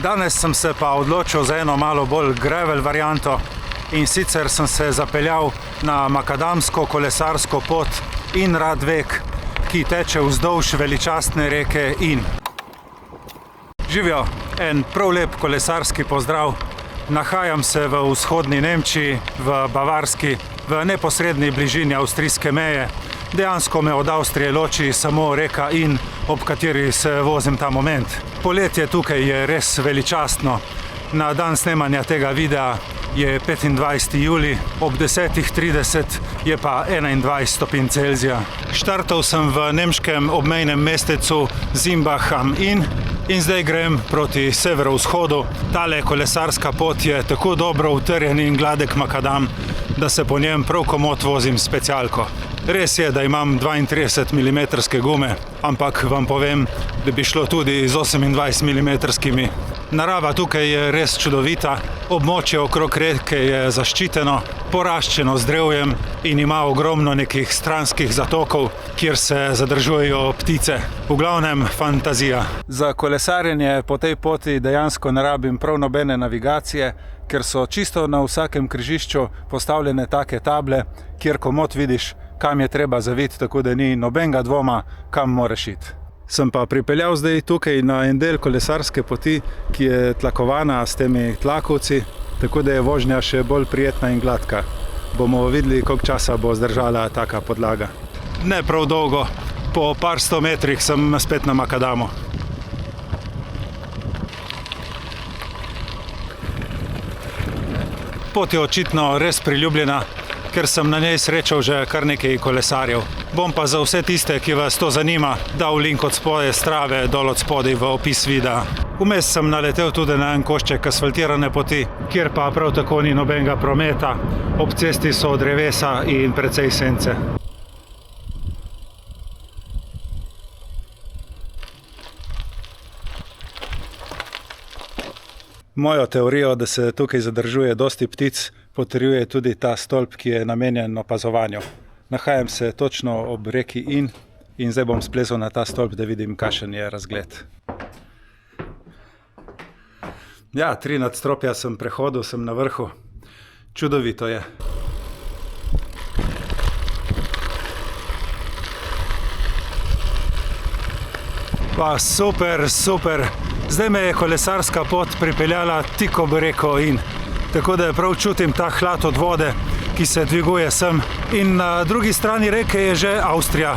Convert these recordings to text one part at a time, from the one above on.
Danes sem se pa odločil za eno malo bolj gravel varianto in sicer sem se zapeljal na makadamsko kolesarsko pot In Radvek, ki teče vzdolž veličastne reke In. Živijo, en prav lep kolesarski pozdrav. Nahajam se v vzhodni Nemčiji, v Bavarski, v neposredni bližini avstrijske meje. Dejansko me od Avstrije loči samo reka In, ob kateri se vozim ta moment. Poletje tukaj je res veličastno. Na dan snemanja tega videa je 25. julij, ob 10:30 je pa 21 stopinj Celzija. Štartal sem v nemškem obmejnem mestecu Zimbach am Inn in zdaj grem proti severovzhodu. Tale kolesarska pot je tako dobro utrjen in gladek makadam, da se po njem prav komot vozim s specialko. Res je, da imam 32 mm gume, ampak vam povem, da bi šlo tudi z 28 mm. Narava tukaj je res čudovita, območje okrog reke je zaščiteno, poraščeno z drevjem in ima ogromno nekih stranskih zatokov, kjer se zadržujejo ptice. V glavnem fantazija. Za kolesarjenje po tej poti dejansko ne rabim prav nobene navigacije, ker so čisto na vsakem križišču postavljene take table, kjer komot vidiš, kam je treba zaviti, tako da ni nobenega dvoma, kam moraš iti. Sem pa pripeljal zdaj tukaj na en del kolesarske poti, ki je tlakovana s temi tlakovci, tako da je vožnja še bolj prijetna in gladka. Bomo videli, koliko časa bo zdržala taka podlaga. Ne prav dolgo, po par 100 metrih sem spet na makadamu. Pot je očitno res priljubljena, ker sem na njej srečal že kar nekaj kolesarjev. Bom pa za vse tiste, ki vas to zanima, dal link od spodaj Strave dol od spodaj v opis videa. Vmes sem naletel tudi na en košček asfaltirane poti, kjer pa prav tako ni nobenega prometa. Ob cesti so drevesa in precej sence. Mojo teorijo, da se tukaj zadržuje dosti ptic, potrjuje tudi ta stolp, ki je namenjen opazovanju. Nahajam se točno ob reki In zdaj bom splezal na ta stolp, da vidim, kakšen je razgled. Ja, 3 nadstropja sem prehodil, sem na vrhu. Čudovito je. Pa super, super. Zdaj me je kolesarska pot pripeljala tik ob reko In. Tako da prav čutim ta hlad od vode, ki se dviguje sem. In na drugi strani reke je že Avstrija.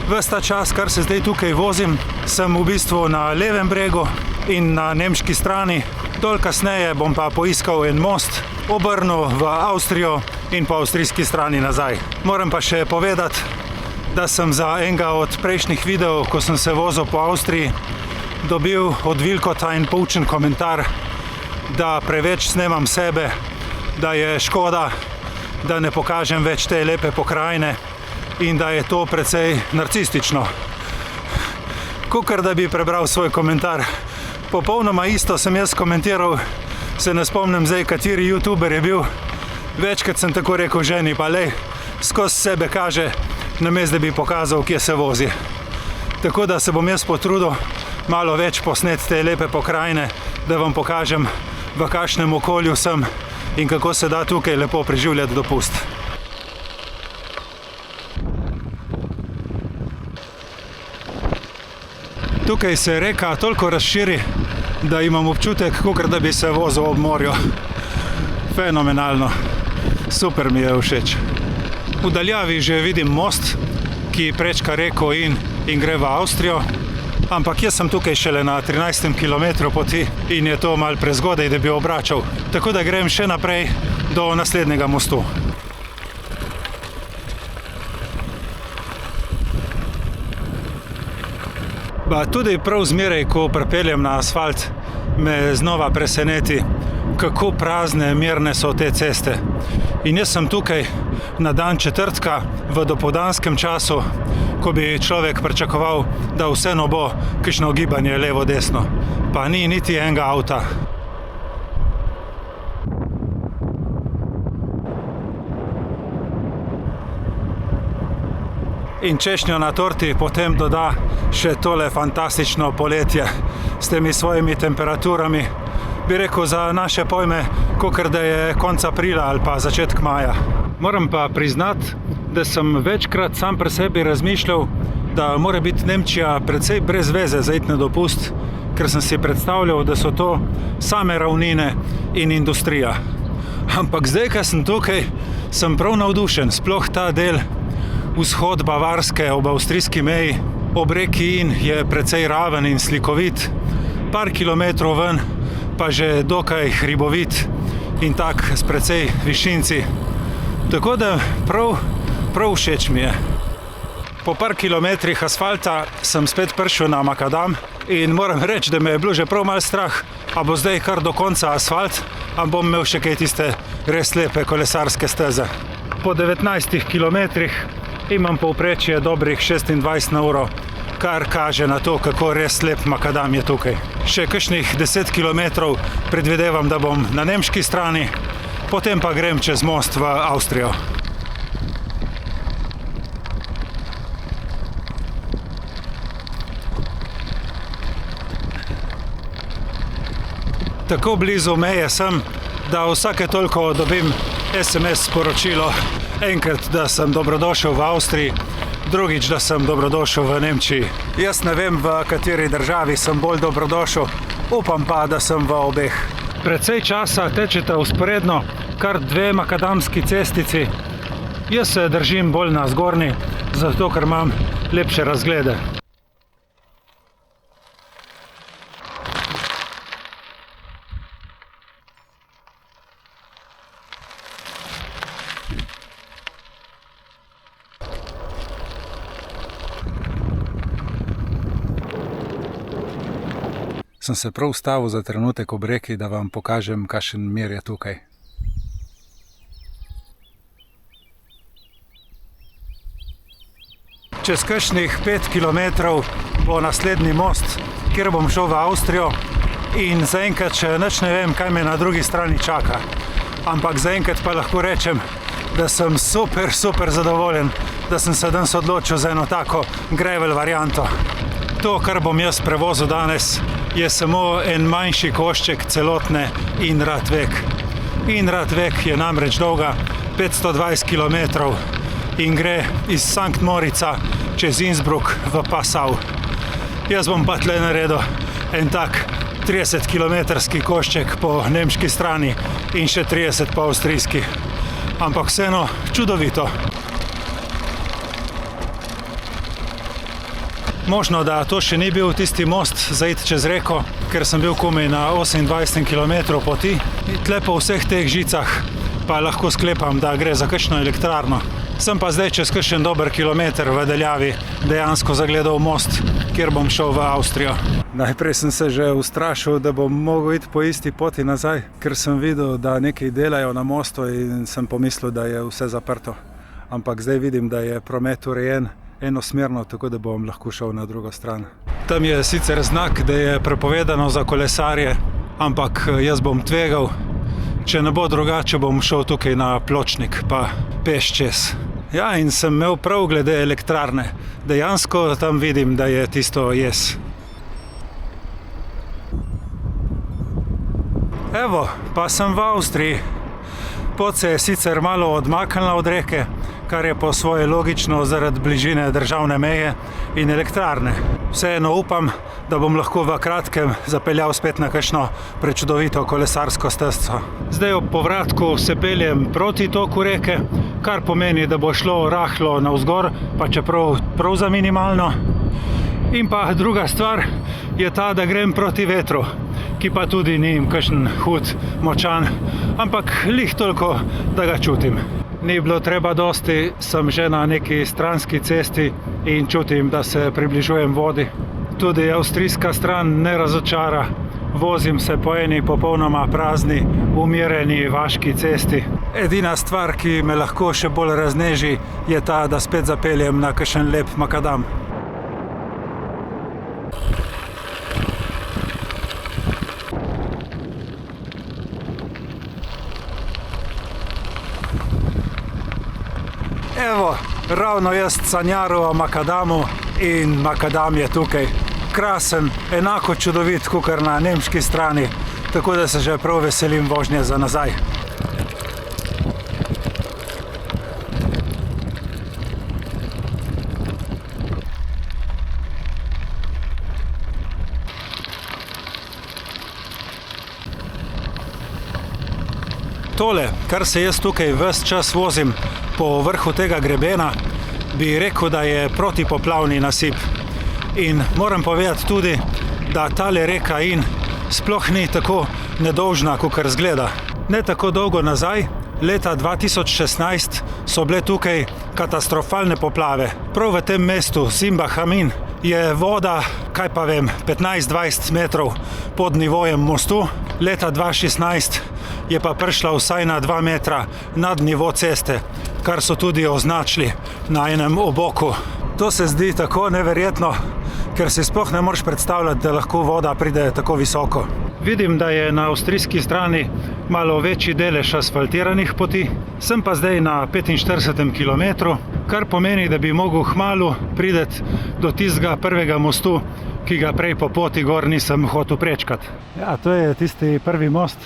Ves ta čas, kar se zdaj tukaj vozim, sem v bistvu na levem bregu in na nemški strani. Dol kasneje bom pa poiskal en most, obrnil v Avstrijo in po avstrijski strani nazaj. Moram pa še povedati, da sem za enega od prejšnjih videov, ko sem se vozil po Avstriji, dobil od Vilkota en poučen komentar, da preveč snemam sebe, da je škoda, da ne pokažem več te lepe pokrajine in da je to precej narcistično. Kakor da bi prebral svoj komentar. Popolnoma isto sem jaz komentiral, se ne spomnim zdaj, kateri youtuber je bil. Večkrat sem tako rekel ženi, pa lej, skozi sebe kaže, namesto da bi pokazal, kje se vozi. Tako da se bom jaz potrudil malo več posneti te lepe pokrajine, da vam pokažem, v kakšnem okolju sem in kako se da tukaj lepo preživljati dopust. Tukaj se reka toliko razširi, da imam občutek, kakor da bi se vozil ob morju. Fenomenalno. Super mi je všeč. V daljavi že vidim most, ki prečka reko In gre v Avstrijo. Ampak jaz sem tukaj šele na 13. kilometru poti in je to malo prezgodaj, da bi obračal. Tako da grem še naprej do naslednjega mostu. Tudi prav zmeraj, ko pripeljem na asfalt, me znova preseneti, kako prazne, mirne so te ceste. In jaz sem tukaj na dan četrtka v dopoldanskem času, ko bi človek pričakoval, da vseeno bo kakšno gibanje levo-desno. Pa ni niti enega avta. In češnjo na torti potem doda še tole fantastično poletje s temi svojimi temperaturami, bi rekel za naše pojme, kakor da je konec aprila ali pa začetek maja. Moram pa priznati, da sem večkrat sam pri sebi razmišljal, da mora biti Nemčija precej brez veze za iti na dopust, ker sem si predstavljal, da so to same ravnine in industrija. Ampak zdaj, ko sem tukaj, sem prav navdušen, sploh ta del vzhod Bavarske ob avstrijski meji, ob reki Inn je precej raven in slikovit, par kilometrov ven pa že dokaj hribovit in tak s precej višinci. Tako da prav všeč mi je. Po par kilometrih asfalta sem spet prišel na makadam in moram reči, da me je bilo že prav malo strah, a bo zdaj kar do konca asfalt, a bom imel še kaj tiste res lepe kolesarske steze. Po 19 kilometrih imam povprečje dobrih 26 na uro, kar kaže na to, kako res lep makadam je tukaj. Še kakšnih 10 kilometrov predvidevam, da bom na nemški strani, potem pa grem čez most v Avstrijo. Tako blizu meje sem, da vsake toliko dobim SMS sporočilo. Enkrat, da sem dobrodošel v Avstriji, drugič, da sem dobrodošel v Nemčiji. Jaz ne vem, v kateri državi sem bolj dobrodošel, upam pa, da sem v obeh. Precej časa tečeta vzporedno kar dve makadamski cestici. Jaz se držim bolj na zgornji, zato ker imam lepše razglede. Sem se prav ustavil za trenutek ob reki, da vam pokažem, kakšen mir je tukaj. Čez kakšnih 5 kilometrov bo naslednji most, kjer bom šel v Avstrijo in zaenkrat še nič ne vem, kaj me na drugi strani čaka. Ampak zaenkrat pa lahko rečem, da sem super zadovoljen, da sem se danes odločil za eno tako gravel varianto. To, kar bom jaz prevozil danes, je samo en manjši košček celotne Inn-Radweg. Inn-Radweg je namreč dolga 520 km in gre iz Sankt Morica čez Innsbruck v Passau. Jaz bom pa tle naredil en tak 30-kilometrski košček po nemški strani in še 30 po avstrijski. Ampak vseeno čudovito. Možno, da to še ni bil tisti most za iti čez reko, ker sem bil komaj na 28 km poti. Tle po vseh teh žicah pa lahko sklepam, da gre za kakšno elektrarno. Sem pa zdaj čez kakšen dober kilometer v daljavi dejansko zagledal most, kjer bom šel v Avstrijo. Najprej sem se že ustrašil, da bom mogel iti po isti poti nazaj, ker sem videl, da nekaj delajo na mostu in sem pomislil, da je vse zaprto. Ampak zdaj vidim, da je promet urejen enosmerno, tako da bom lahko šel na drugo stran. Tam je sicer znak, da je prepovedano za kolesarje, ampak jaz bom tvegal. Če ne bo drugače, bom šel tukaj na pločnik, pa peš čez. Ja, in sem imel prav glede elektrarne. Dejansko tam vidim, da je tisto jez. Evo, pa sem v Avstriji. Pot se je sicer malo odmaknila od reke, kar je po svoje logično zaradi bližine državne meje in elektrarne. Vseeno upam, da bom lahko v kratkem zapeljal spet na kakšno prečudovito kolesarsko stezco. Zdaj ob povratku se peljem proti toku reke, kar pomeni, da bo šlo rahlo navzgor, pa čeprav prav za minimalno. In pa druga stvar je ta, da grem proti vetru, ki pa tudi ni kakšen hud, močan, ampak lih toliko, da ga čutim. Ni bilo treba dosti, sem že na neki stranski cesti in čutim, da se približujem vodi. Tudi avstrijska stran ne razočara. Vozim se po eni popolnoma prazni, umirjeni vaški cesti. Edina stvar, ki me lahko še bolj razneži, je ta, da spet zapeljem na kakšen lep makadam. Evo, ravno jaz sanjaru o makadamu in makadam je tukaj. Krasen, enako čudovit, kakor na nemški strani. tako da se že prav veselim vožnje za nazaj. Tole, kar se jaz tukaj ves čas vozim po vrhu tega grebena, bi rekel, da je protipoplavni nasip. In moram povedati tudi, da tale reka In sploh ni tako nedolžna, kakor izgleda. Ne tako dolgo nazaj, leta 2016, so bile tukaj katastrofalne poplave. Prav v tem mestu, Simbah Amin, je voda, kaj pa vem, 15-20 metrov pod nivojem mostu. Leta 2016 je pa prišla vsaj na 2 metra nad nivo ceste, kar so tudi označili na enem oboku. To se zdi tako neverjetno, ker si sploh ne moreš predstavljati, da lahko voda pride tako visoko. Vidim, da je na avstrijski strani malo večji delež asfaltiranih poti. Sem pa zdaj na 45. kilometru, kar pomeni, da bi mogel kmalu priti do tistega prvega mostu, ki ga prej po poti gor nisem hotel prečkati. Ja, to je tisti prvi most.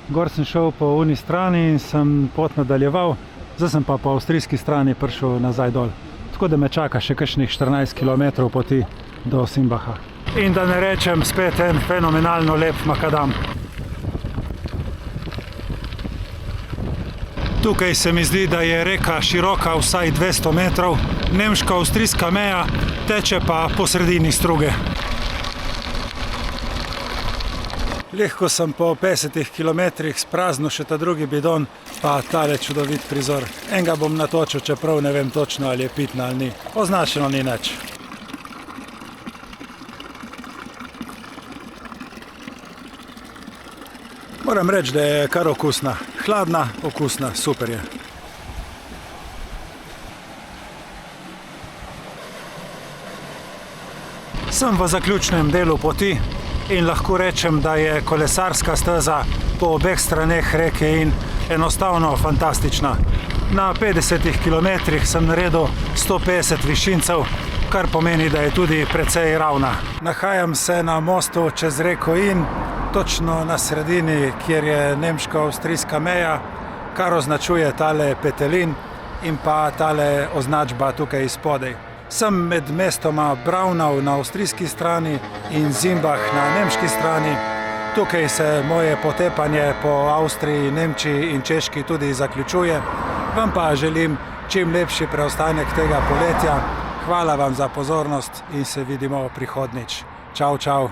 Gor sem šel po uni strani in sem pot nadaljeval, zdaj sem pa po avstrijski strani prišel nazaj dol. Tako da me čaka še kakšnih 14 km poti do Simbaha. In da ne rečem spet en fenomenalno lep makadam. Tukaj se mi zdi, da je reka široka vsaj 200 metrov, nemško-avstrijska meja teče pa po sredini struge. Lahko sem po 50 kilometrih spraznil še ta drugi bidon, pa tale čudovit prizor. Enega bom natočil, čeprav ne vem točno, ali je pitna ali ni. Označeno ni nič. Moram reči, da je kar okusna. Hladna, okusna, super je. Sem v zaključnem delu poti in lahko rečem, da je kolesarska steza po obeh straneh reke In enostavno fantastična. Na 50 kilometrih sem naredil 150 višincev, kar pomeni, da je tudi precej ravna. Nahajam se na mostu čez reko In, točno na sredini, kjer je nemško-avstrijska meja, kar označuje tale petelin in pa tale označba tukaj spodaj. Sem med mestoma Braunau na avstrijski strani in Simbach na nemški strani. Tukaj se moje potepanje po Avstriji, Nemčiji in Češki tudi zaključuje. Vam pa želim čim lepši preostanek tega poletja. Hvala vam za pozornost in se vidimo prihodnjič. Čau, čau.